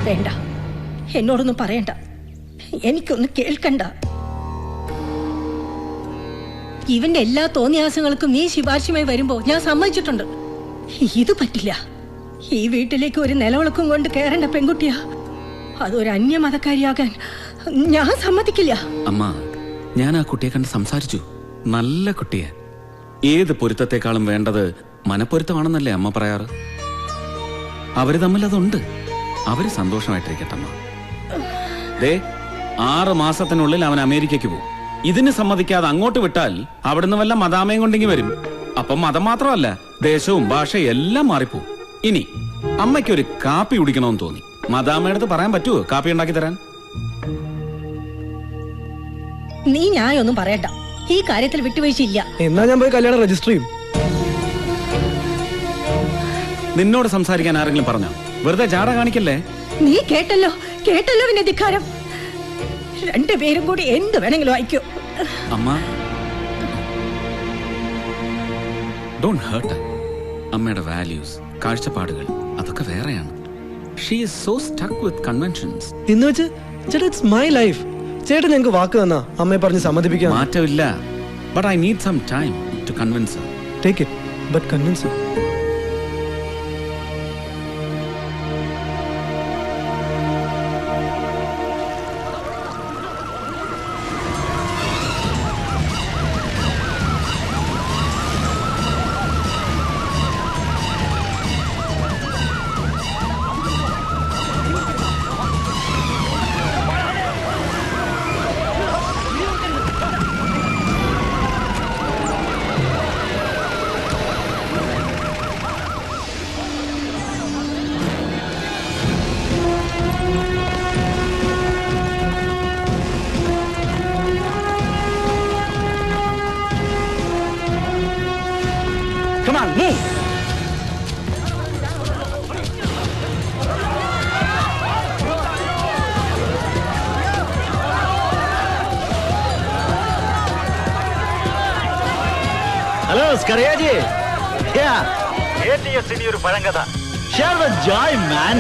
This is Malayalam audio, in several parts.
വേണ്ട, എന്നോടൊന്നും പറയണ്ട, എനിക്കൊന്നും കേൾക്കണ്ട. ഇവന്റെ എല്ലാ തോന്നിയാസങ്ങൾക്കും നീ ശുപാർശയുമായി വരുമ്പോ ഞാൻ സമ്മതിച്ചിട്ടുണ്ട്. ഇത് പറ്റില്ല. ഈ വീട്ടിലേക്ക് ഒരു നിലവിളക്കും കൊണ്ട് കയറേണ്ട പെൺകുട്ടിയാ. അതൊരു അന്യമതക്കാരിയാകാൻ ഞാൻ സമ്മതിക്കില്ല. അമ്മ, ഞാൻ ആ കുട്ടിയെ കണ്ട് സംസാരിച്ചു. നല്ല കുട്ടിയെ. ഏത് പൊരുത്തത്തെക്കാളും വേണ്ടത് മനപ്പൊരുത്തമാണെന്നല്ലേ അമ്മ പറയാറ്? അവര് തമ്മിൽ അതുണ്ട്. അവര് സന്തോഷമായിട്ടിരിക്കട്ടെ അമ്മ. 6 മാസത്തിനുള്ളിൽ അവൻ അമേരിക്കയ്ക്ക് പോകും. ഇതിന് സമ്മതിക്കാതെ അങ്ങോട്ട് വിട്ടാൽ അവിടുന്ന് വല്ല മദാമയും കൊണ്ടെങ്കിൽ വരും. അപ്പം മതം മാത്രമല്ല, ദേശവും ഭാഷയും എല്ലാം മാറിപ്പോവും. ഇനി അമ്മയ്ക്കൊരു കാപ്പി കുടിക്കണമെന്ന് തോന്നി, മദാമയുടെ അടുത്ത് പറയാൻ പറ്റുമോ കാപ്പി ഉണ്ടാക്കി തരാൻ? നീ ഞാനൊന്നും പറയണ്ട, ഈ കാര്യത്തിൽ വിട്ടുവീഴ്ചയില്ല. എന്നാ ഞാൻ പോയി കല്യാണം രജിസ്റ്റർ ചെയ്യും. നിന്നോട് സംസാരിക്കാൻ ആരെങ്കിലും പറഞ്ഞോ? വെറുതെ ജാട കാണിക്കല്ലേ. നീ കേട്ടല്ലോ പിന്നെ ധിക്കാരം. 2 പേരും കൂടി എന്ത് വേണമെങ്കിലും അയക്കോ. അമ്മ, ഡോണ്ട് ഹേർട്ട്. അമ്മയുടെ വാല്യൂസ്, കാഴ്ചപ്പാടുകൾ അതൊക്കെ വേറെയാണ്. She is so stuck with conventions. എന്ന് വെച്ച് ചേട്ടാ, ഇറ്റ്സ് മൈ ലൈഫ്. ചേട്ടൻ ഞങ്ങൾക്ക് വാക്ക് തന്നാ അമ്മയെ പറഞ്ഞ് സമ്മതിപ്പിക്കാം. മാറ്റമില്ല. But I need some time to convince her. Take it, but convince her. Come on, move! Hello, Skariyaji. Yeah. ATS in your Parangada. Share the joy, man.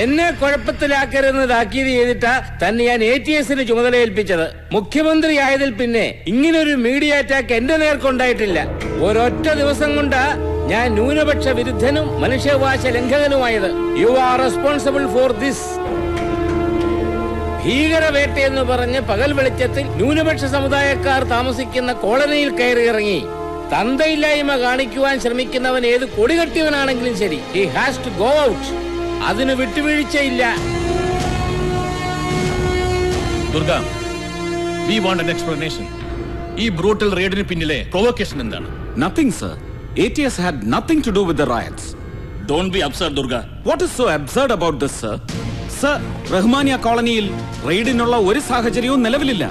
എന്നെ കുഴപ്പത്തിലാക്കരുതെന്ന് താക്കീത് ചെയ്തിട്ടാ തന്നെ ഞാൻ ATSന് ചുമതല ഏൽപ്പിച്ചത്. മുഖ്യമന്ത്രി ആയതിൽ പിന്നെ ഇങ്ങനൊരു മീഡിയ അറ്റാക്ക് എന്റെ നേർക്കുണ്ടായിട്ടില്ല. ഒരൊറ്റ ദിവസം കൊണ്ടാ ഞാൻ ന്യൂനപക്ഷ വിരുദ്ധനും മനുഷ്യാവകാശ ലംഘകനുമായത്. You are responsible for this. ഭീകരവേട്ടയെന്ന് പറഞ്ഞ് പകൽ വെളിച്ചത്തിൽ ന്യൂനപക്ഷ സമുദായക്കാർ താമസിക്കുന്ന കോളനിയിൽ കയറിയിറങ്ങി തന്തയില്ലായ്മ കാണിക്കുവാൻ ശ്രമിക്കുന്നവൻ ഏത് കൊടികെട്ടിയവനാണെങ്കിലും ശരി, he has to go out. അതിന് വിട്ടുവീഴ്ചയില്ല. Durga, we want an explanation. ഈ ബ്രൂട്ടൽ റെയ്ഡിന് പിന്നിലെ പ്രൊവോക്കേഷൻ എന്താണ്? Nothing, sir. ATS had nothing to do with the riots. Don't be absurd, Durga. What is so absurd about this, sir? Sir, Rahmania കോളനിയിൽ റെയ്ഡിനുള്ള ഒരു സാഹചര്യവും നിലവിലില്ല.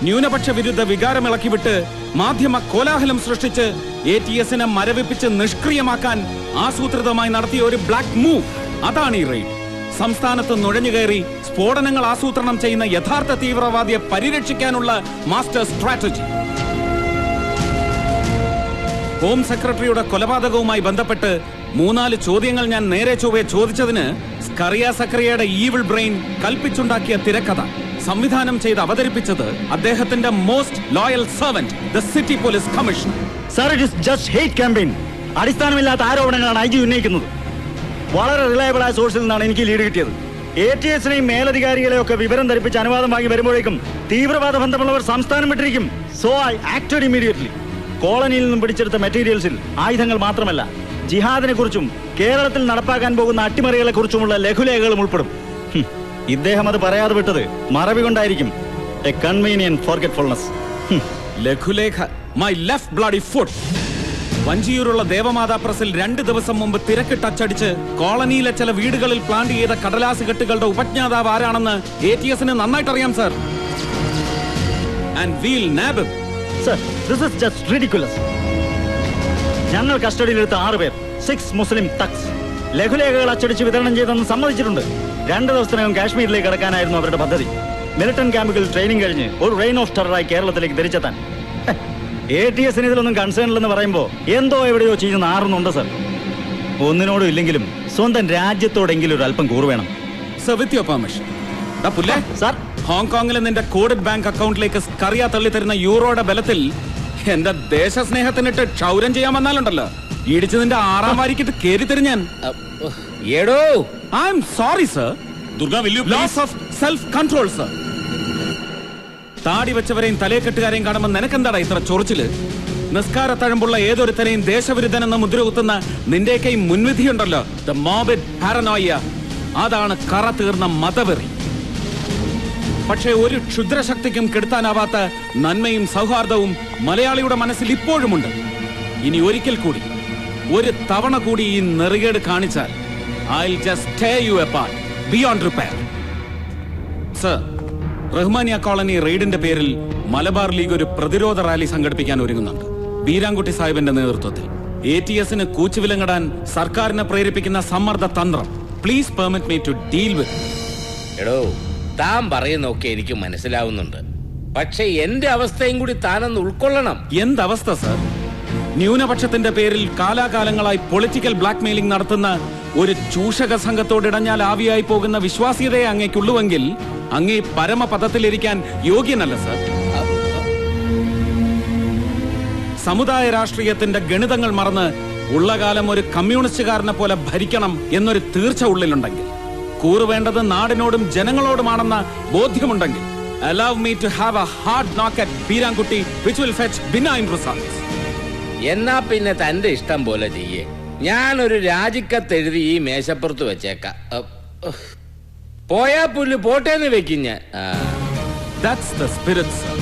ന്യൂനപക്ഷ വിരുദ്ധ വികാരം ഇളക്കിവിട്ട് മാധ്യമ കോലാഹലം സൃഷ്ടിച്ച് ATSനെ മരവിപ്പിച്ച് നിഷ്ക്രിയമാക്കാൻ ആസൂത്രിതമായി നടത്തിയ ഒരു ബ്ലാക്ക് മൂവ്, അതാണ് ഈ റെയ്ഡ്. സംസ്ഥാനത്ത് നുഴഞ്ഞുകയറി സ്ഫോടനങ്ങൾ ആസൂത്രണം ചെയ്യുന്ന യഥാർത്ഥ തീവ്രവാദിയെ പരിരക്ഷിക്കാനുള്ള മാസ്റ്റർ സ്ട്രാറ്റജി. ഹോം സെക്രട്ടറിയുടെ കൊലപാതകവുമായി ബന്ധപ്പെട്ട് 3-4 ചോദ്യങ്ങൾ ഞാൻ നേരെ ചൊവ്വേ ചോദിച്ചതിന് സ്കറിയ സക്രിയയുടെ ഈവിൾ ബ്രെയിൻ കൽപ്പിച്ചുണ്ടാക്കിയ തിരക്കഥ സംവിധാനം ചെയ്ത് അവതരിപ്പിച്ചത് അദ്ദേഹത്തിന്റെ most loyal servant, the city police commissioner. Sir, it is just hate campaign. അടിസ്ഥാനമില്ലാത്ത ആരോപണങ്ങളാണ് IG ഉന്നയിക്കുന്നത്. വളരെ റിലയബിൾ ആയ സോഴ്സിൽ നിന്നാണ് എനിക്ക് ലീഡ് കിട്ടിയത്. ATSനെയും മേലധികാരികളെയും ഒക്കെ വിവരം ധരിപ്പിച്ച് അനുവാദം വാങ്ങി വരുമ്പോഴേക്കും തീവ്രവാദ ബന്ധമുള്ളവർ സംസ്ഥാനം വിട്ടിരിക്കും. So I acted immediately. കോളനിയിൽ നിന്നും പിടിച്ചെടുത്ത മെറ്റീരിയൽസിൽ ആയുധങ്ങൾ മാത്രമല്ല, ജിഹാദിനെ കുറിച്ചും കേരളത്തിൽ നടപ്പാക്കാൻ പോകുന്ന അട്ടിമറികളെ കുറിച്ചുമുള്ള ലഘുലേഖകളും ഉൾപ്പെടും. ഇദ്ദേഹം അത് പറയാതെ വിട്ടത് മറവി കൊണ്ടായിരിക്കും. A convenient forgetfulness. ലഘുലേഖ, മൈ ലെഫ്റ്റ് ബ്ലഡി ഫുട്ട്. വഞ്ചിയൂരുള്ള ദേവമാതാ പ്രസിൽ 2 ദിവസം മുമ്പ് തിരക്കിട്ട് അച്ചടിച്ച് കോളനിയിലെ ചില വീടുകളിൽ പ്ലാന്റ് ചെയ്ത കടലാസ് കെട്ടുകളുടെ ഉപജ്ഞാതാവ് ആരാണെന്ന് ATSന് നന്നായിട്ട് അറിയാം sir. And wheel നാബ് him. Sir, this is just ridiculous. ഞങ്ങൾ കസ്റ്റഡിയിലെടുത്ത 6 പേർ, 6 മുസ്ലിം തക്സ്, ലഘുലേഖകൾ അച്ചടിച്ച് വിതരണം ചെയ്തെന്ന് സമ്മതിച്ചിട്ടുണ്ട്. 2 ദിവസത്തിനകം കാശ്മീരിലേക്ക് കടക്കാനായിരുന്നു അവരുടെ പദ്ധതി. മിലിറ്റന്റ് ക്യാമ്പുകളിൽ ട്രെയിനിങ് കഴിഞ്ഞ് ഒരു റെയിൻ ഓഫ് ടെററായി കേരളത്തിലേക്ക് തിരിച്ചെത്താൻ. ATSന് ഇതിലൊന്നും കൺസേൺ ഇല്ലെന്ന് പറയുമ്പോ എന്തോ എവിടെയോ ചെയ്ത് നാറുന്നുണ്ട് സർ. ഒന്നിനോടും ഇല്ലെങ്കിലും സ്വന്തം രാജ്യത്തോടെങ്കിലും ഒരു അല്പം കൂറ് വേണം. Sir, with your permission. Sir, ഹോങ്കോങ്ങിലെ നിന്റെ കോഡഡ് ബാങ്ക് അക്കൗണ്ടിലേക്ക് സ്കറിയ തള്ളി തരുന്ന യൂറോയുടെ ബലത്തിൽ എന്റെ ദേശസ്നേഹത്തിനിട്ട് ക്ഷൗരം ചെയ്യാൻ വന്നാലുണ്ടല്ലോ, ഇടിച്ച് നിന്റെ 6ാം വാരിക്കിട്ട് കേറി തരും ഞാൻ. എടോ, I'm sorry sir. Durga, will you please? Loss of self control sir. താടി വെച്ചവരെയും തലയെക്കെട്ടുകാരെയും കാണുമ്പോൾ നിനക്കെന്താടാ ഇത്ര ചൊറിച്ചില്? നിസ്കാര തഴമ്പുള്ള ഏതൊരുത്തനെയും ദേശവിരുദ്ധനെന്ന് മുദ്ര കുത്തുന്ന നിന്റെയൊക്കെ ഈ മുൻവിധിയുണ്ടല്ലോ, ദ മോബിഡ് പാരനോയ, അതാണ് കറ തീർന്ന മതവെറി. പക്ഷേ ഒരു ക്ഷുദ്രശക്തിക്കും കെടുത്താനാവാത്ത നന്മയും സൗഹാർദ്ദവും മലയാളിയുടെ മനസ്സിൽ ഇപ്പോഴുമുണ്ട്. ഇനി ഒരിക്കൽ കൂടി, ഒരു തവണ കൂടി ഈ നെറുകേട് കാണിച്ചാൽ I'll just tear you apart beyond repair. Sir, Rahmania colony റെയ്ഡിന്റെ പേരിൽ മലബാർ ലീഗ് ഒരു പ്രതിരോധ റാലി സംഘടിപ്പിക്കാൻ ഒരുങ്ങുന്നുണ്ട്. ബീരാൻകുട്ടി സാഹിബിന്റെ നേതൃത്വത്തിൽ. ATSന് കൂച്ചുവിലങ്ങിടാൻ സർക്കാരിനെ പ്രേരിപ്പിക്കുന്ന സമ്മർദ്ദ തന്ത്രം. Please permit me to deal with. എടോ, താൻ പറയുന്നൊക്കെ എനിക്ക് മനസ്സിലാവുന്നുണ്ട്. പക്ഷെ എന്റെ അവസ്ഥയും കൂടി താനൊന്ന് ഉൾക്കൊള്ളണം. എന്തവസ്ഥ സർ? ന്യൂനപക്ഷത്തിന്റെ പേരിൽ കാലാകാലങ്ങളായി പൊളിറ്റിക്കൽ ബ്ലാക്ക്മെയിലിംഗ് നടത്തുന്ന ഒരു ചൂഷക സംഘത്തോടിടഞ്ഞാൽ ആവിയായി പോകുന്ന വിശ്വാസ്യതയെ അങ്ങേക്കുള്ളുവെങ്കിൽ അങ്ങേ പരമപദത്തിലിരിക്കാൻ യോഗ്യനല്ല സർ. സമുദായ രാഷ്ട്രീയത്തിന്റെ ഗണിതങ്ങൾ മറന്ന് ഉള്ള കാലം ഒരു കമ്മ്യൂണിസ്റ്റുകാരനെ പോലെ ഭരിക്കണം എന്നൊരു തീർച്ച ഉള്ളിലുണ്ടെങ്കിൽ, കൂറുവേണ്ടത് നാടിനോടും ജനങ്ങളോടുമാണെന്ന ബോധ്യമുണ്ടെങ്കിൽ, allow me to have a hard knock at Beerankutty which will fetch benign results. എന്നാ പിന്നെ തന്റെ ഇഷ്ടം പോലെ ചെയ്യേ. ഞാനൊരു രാജിക്കത്തെഴുതി ഈ മേശപ്പുറത്ത് വെച്ചേക്കാം. പോയാ പുല്ല് പോട്ടേന്ന് വെക്കും ഞാൻ. That's the spirit, sir.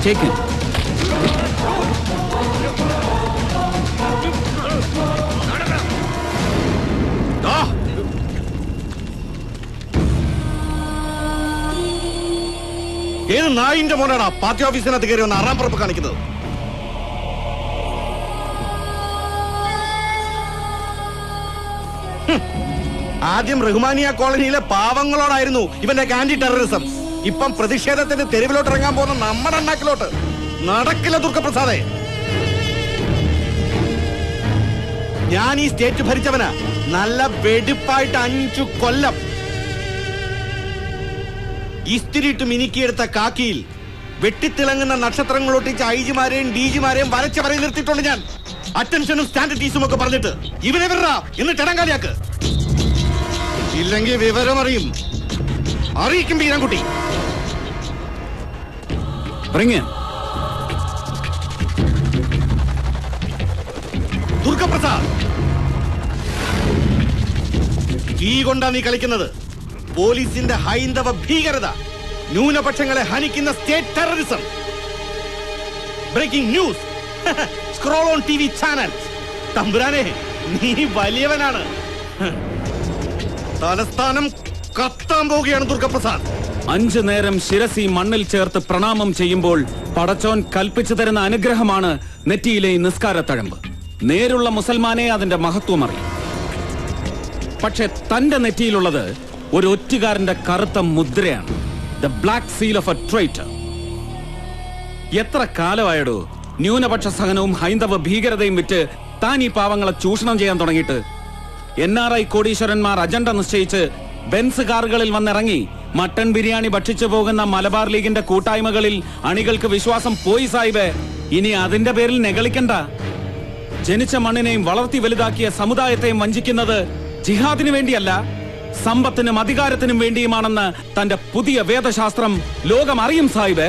Take it. ഏത് നായിന്റെ മോനാണ് പാർട്ടി ഓഫീസിനകത്ത് കയറി വന്ന് അറാംപുറപ്പ് കാണിക്കുന്നത്? ആദ്യം റഹ്മാനിയ കോളനിയിലെ പാവങ്ങളോടായിരുന്നു ഇവന്റെ ആന്റി ടെററിസം. ഇപ്പം പ്രതിഷേധത്തിന്റെ തെരുവിലോട്ട് ഇറങ്ങാൻ പോകുന്ന നമ്മുടെ അണ്ണാക്കിലോട്ട് നടക്കില്ല ദുർഗപ്രസാദേ. ഞാൻ ഈ സ്റ്റേറ്റ് ഭരിച്ചവനാ. നല്ല വെടിപ്പായിട്ട് 5 കൊല്ലം ഇസ്തിരിട്ട് മിനുക്കിയെടുത്ത കാക്കിയിൽ വെട്ടിത്തിളങ്ങുന്ന നക്ഷത്രങ്ങൾ ഒട്ടിച്ച ഐജിമാരെയും ഡിജിമാരെയും വരച്ച വരയിൽ നിർത്തിയിട്ടുണ്ട് ഞാൻ. അറ്റൻഷനും സ്റ്റാൻഡർഡീസും ഒക്കെ പറഞ്ഞിട്ട് ഇവനെ വിടറാ എന്നിട്ട് ഇടങ്കാലിയാക്ക്. ഇല്ലെങ്കിൽ വിവരം അറിയിക്കും വീരാൻകുട്ടി. ദുർഗപ്രസാദ്, തീ കൊണ്ടാ നീ കളിക്കുന്നത്. പോലീസിന്റെ ഹൈന്ദവ ഭീകരത, ന്യൂനപക്ഷങ്ങളെ ഹനിക്കുന്ന state terrorism. Breaking news, scroll on TV channel. തമ്പുരാനെ, നീ വലിയവനാണ്. തലസ്ഥാനം കത്താൻ പോവുകയാണ് ദുർഗപ്രസാദ്. 5 നേരം ശിരസി മണ്ണിൽ ചേർത്ത് പ്രണാമം ചെയ്യുമ്പോൾ പടച്ചോൻ കൽപ്പിച്ചു തരുന്ന അനുഗ്രഹമാണ് നെറ്റിയിലെ നിസ്കാരത്തഴമ്പ്. നേരുള്ള മുസൽമാനെ അതിന്റെ മഹത്വം അറിയും. പക്ഷെ തന്റെ നെറ്റിയിലുള്ളത് ഒരു ഒറ്റുകാരന്റെ കറുത്ത മുദ്രയാണ്. The black seal of a traitor. എത്ര കാലമായടോ ന്യൂനപക്ഷ സഹനവും ഹൈന്ദവ ഭീകരതയും വിറ്റ് താൻ ഈ പാവങ്ങളെ ചൂഷണം ചെയ്യാൻ തുടങ്ങിയിട്ട്? NRI കോടീശ്വരന്മാർ അജണ്ട നിശ്ചയിച്ച് ബെൻസ് കാറുകളിൽ വന്നിറങ്ങി മട്ടൻ ബിരിയാണി ഭക്ഷിച്ചു പോകുന്ന മലബാർ ലീഗിന്റെ കൂട്ടായ്മകളിൽ അണികൾക്ക് വിശ്വാസം പോയി സാഹിബേ. ഇനി അതിന്റെ പേരിൽ നെകളിക്കണ്ട. ജനിച്ച മണ്ണിനെയും വളർത്തി വലുതാക്കിയ സമുദായത്തെയും വഞ്ചിക്കുന്നത് ജിഹാദിന് വേണ്ടിയല്ല, സമ്പത്തിനും അധികാരത്തിനും വേണ്ടിയുമാണെന്ന് തന്റെ പുതിയ വേദശാസ്ത്രം ലോകം അറിയും സാഹിബേ.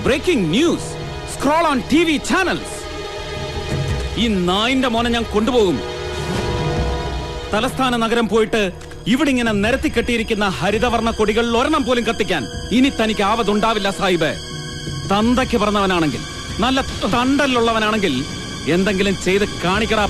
Breaking news, scroll on TV channels. ഈ നായിന്റെ മോനെ ഞാൻ കൊണ്ടുപോകും. തലസ്ഥാന നഗരം പോയിട്ട് ഇവിടെ ഇങ്ങനെ നിരത്തി കെട്ടിയിരിക്കുന്ന ഹരിതവർണ്ണ കൊടികളിൽ ഒരെണ്ണം പോലും കത്തിക്കാൻ ഇനി തനിക്ക് ആവതുണ്ടാവില്ല സാഹിബേ. തന്തയ്ക്ക് പറഞ്ഞവനാണെങ്കിൽ, നല്ല തണ്ടല്ലുള്ളവനാണെങ്കിൽ എന്തെങ്കിലും ചെയ്ത് കാണിക്കടാ.